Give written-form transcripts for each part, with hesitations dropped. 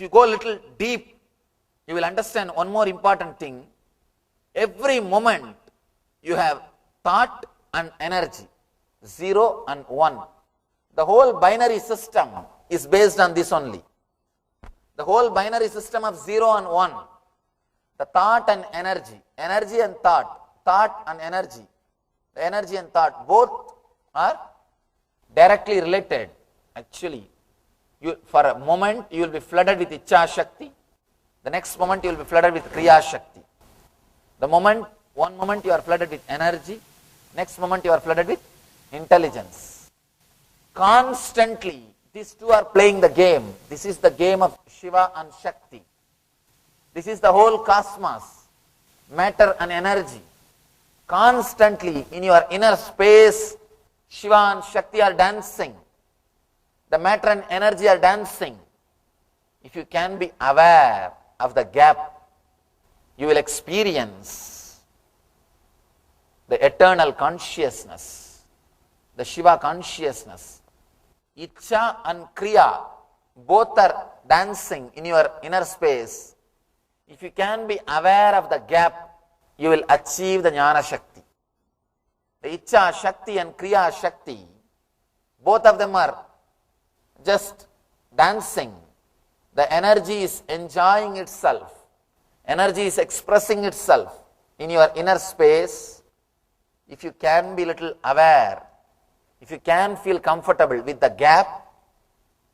you go a little deep, you will understand one more important thing. Every moment you have thought and energy, 0 and 1. The whole binary system is based on this only. The whole binary system of 0 and 1. The thought and energy, energy and thought and energy. The energy and thought both are directly related. Actually, for a moment you will be flooded with Ichha Shakti. The next moment you will be flooded with Kriya Shakti. One moment you are flooded with energy. Next moment you are flooded with intelligence. Constantly, these two are playing the game. This is the game of Shiva and Shakti. This is the whole cosmos, matter and energy. Constantly in your inner space, Shiva and Shakti are dancing. The matter and energy are dancing. If you can be aware of the gap, you will experience the eternal consciousness, the Shiva consciousness. Ichha and Kriya both are dancing in your inner space. If you can be aware of the gap, you will achieve the Jnana Shakti. The Ichha Shakti and Kriya Shakti, both of them are just dancing. The energy is enjoying itself. Energy is expressing itself in your inner space. If you can be little aware, if you can feel comfortable with the gap,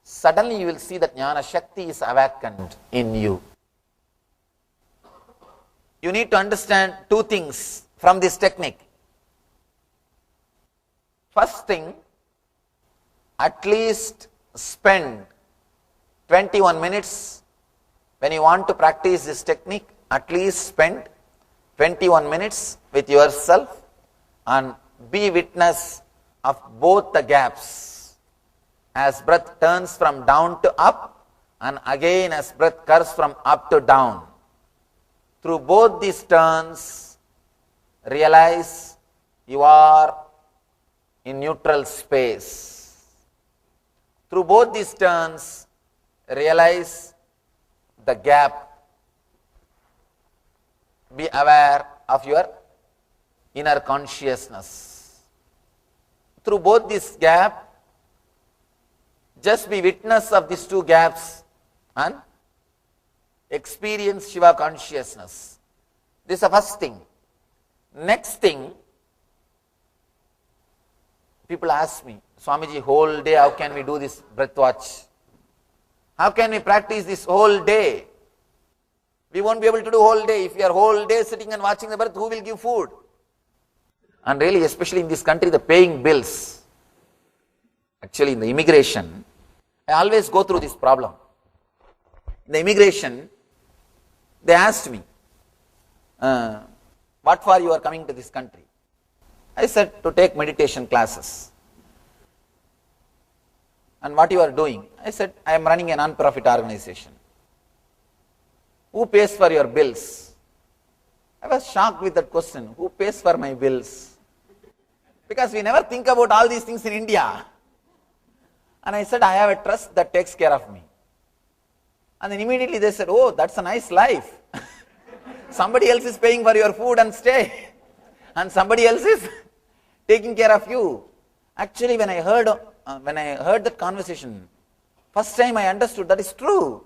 suddenly you will see that Jnana Shakti is awakened in you. You need to understand two things from this technique. First thing, at least spend 21 minutes when you want to practice this technique. At least spend 21 minutes with yourself and be witness of both the gaps. As breath turns from down to up, and again as breath curves from up to down. Through both these turns, realize you are in neutral space. Through both these turns, realize the gap. Be aware of your inner consciousness. Through both this gap, just be witness of these two gaps and experience Shiva consciousness. This is the first thing. Next thing, people ask me, Swamiji, whole day how can we do this breath watch? How can we practice this whole day? We won't be able to do whole day. If we are whole day sitting and watching the breath, who will give food? And really, especially in this country, the paying bills. Actually, in the immigration, I always go through this problem. In the immigration, they asked me, what for you are coming to this country? I said, to take meditation classes. And what you are doing? I said, I am running a non-profit organization. Who pays for your bills? I was shocked with that question. Who pays for my bills? Because we never think about all these things in India. And I said, I have a trust that takes care of me. And then immediately they said, oh, that's a nice life. Somebody else is paying for your food and stay. And somebody else is taking care of you. Actually, when I heard that conversation, first time I understood that is true.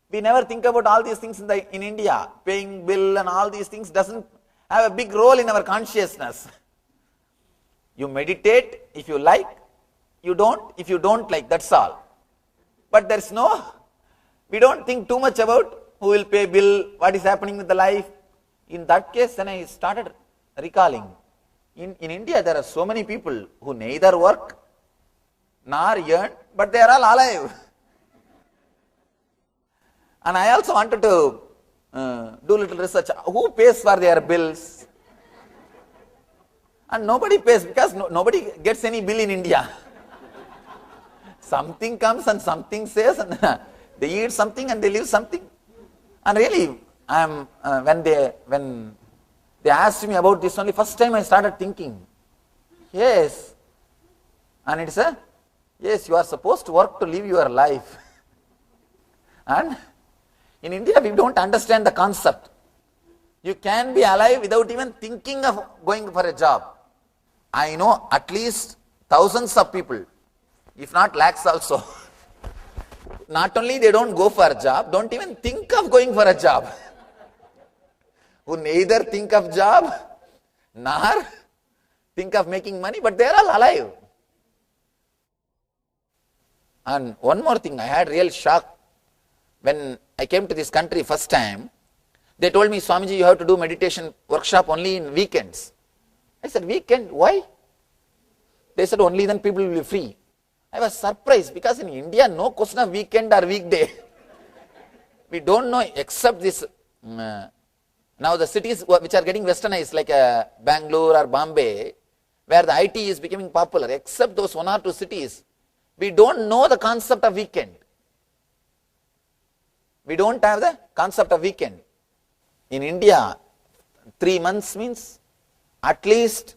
We never think about all these things in India. Paying bill and all these things doesn't have a big role in our consciousness. You meditate if you like, you don't if you don't like, that's all. But there's we don't think too much about who will pay bill, what is happening with the life. In that case, then I started recalling. In India, there are so many people who neither work nor earn, but they are all alive. And I also wanted to do little research. Who pays for their bills? And nobody pays because nobody gets any bill in India. Something comes and something says, and they eat something and they leave something. And really, when they asked me about this only, first time I started thinking, yes, and it's yes, you are supposed to work to live your life. And in India, we don't understand the concept. You can be alive without even thinking of going for a job. I know at least thousands of people, if not lakhs also. Not only they don't go for a job, don't even think of going for a job. Who neither think of job, nor think of making money, but they are all alive. And one more thing, I had real shock. When I came to this country first time, they told me, Swamiji, you have to do meditation workshop only in weekends. I said, weekend, why? They said, only then people will be free. I was surprised because in India, no question of weekend or weekday. We don't know except this. Now the cities which are getting westernized like Bangalore or Bombay, where the IT is becoming popular, except those one or two cities, we don't know the concept of weekend. We don't have the concept of weekend. In India, 3 months means at least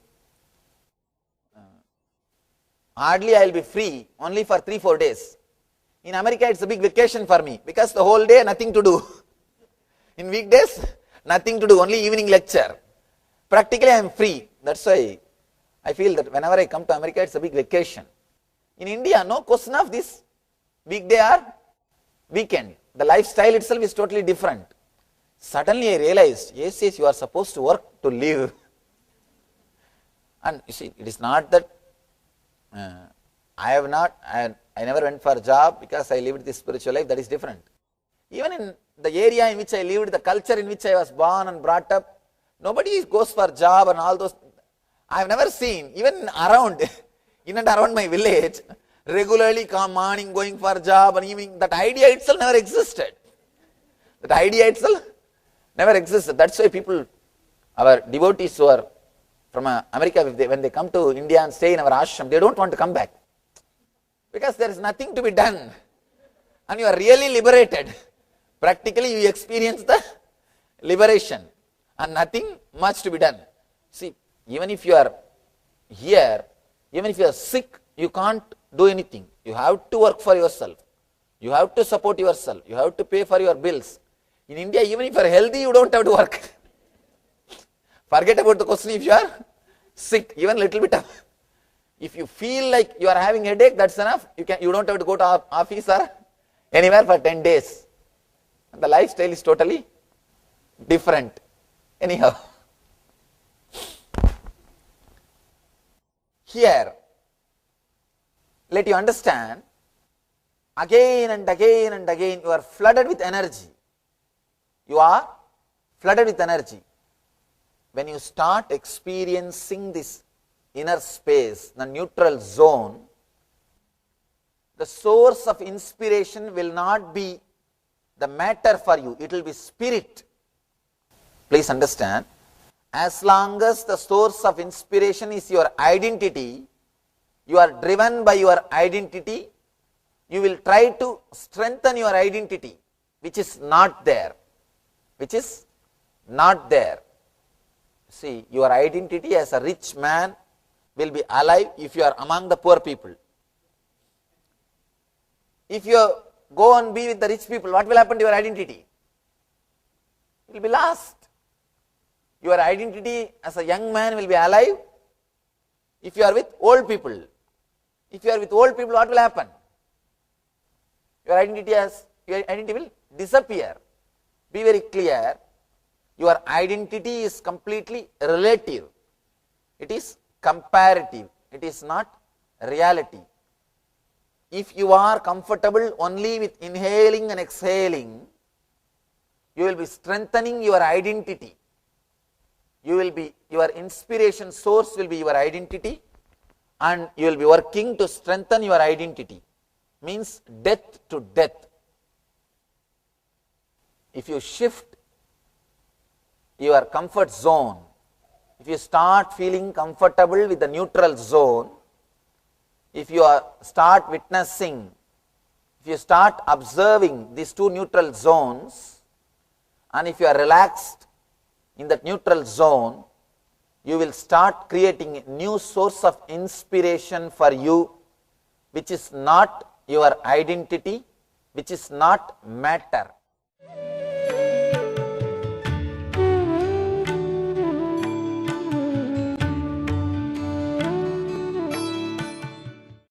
hardly I will be free only for 3-4 days. In America, it's a big vacation for me because the whole day nothing to do. In weekdays, nothing to do, only evening lecture. Practically I am free. That's why I feel that whenever I come to America, it's a big vacation. In India, no question of this weekday or weekend. The lifestyle itself is totally different. Suddenly I realized, yes, you are supposed to work to live. And you see, it is not that I never went for a job because I lived this spiritual life, that is different. Even in the area in which I lived, the culture in which I was born and brought up, nobody goes for job and all those. I have never seen, even around, in and around my village, regularly come morning going for a job and evening, that idea itself never existed. That idea itself never existed. That's why people, our devotees who are from America, when they come to India and stay in our ashram, they don't want to come back. Because there is nothing to be done. And you are really liberated. Practically you experience the liberation. And nothing much to be done. See, even if you are here, even if you are sick, you can't do anything. You have to work for yourself. You have to support yourself. You have to pay for your bills. In India, even if you are healthy, you don't have to work. Forget about the question if you are sick, even little bit of. If you feel like you are having headache, that's enough. You don't have to go to office or anywhere for 10 days. And the lifestyle is totally different. Anyhow, here, let you understand, again and again and again, you are flooded with energy. You are flooded with energy. When you start experiencing this inner space, the neutral zone, the source of inspiration will not be the matter for you, it will be spirit. Please understand, as long as the source of inspiration is your identity, you are driven by your identity, you will try to strengthen your identity, which is not there. Which is not there. See, your identity as a rich man will be alive if you are among the poor people. If you go and be with the rich people, what will happen to your identity? It will be lost. Your identity as a young man will be alive if you are with old people. If you are with old people, what will happen? Your identity will disappear. Be very clear, your identity is completely relative. It is comparative. It is not reality. If you are comfortable only with inhaling and exhaling, you will be strengthening your identity. Your inspiration source will be your identity, and you will be working to strengthen your identity. Means death to death. If you shift your comfort zone, if you start feeling comfortable with the neutral zone, if you start witnessing, if you start observing these two neutral zones, and if you are relaxed in that neutral zone, you will start creating a new source of inspiration for you, which is not your identity, which is not matter.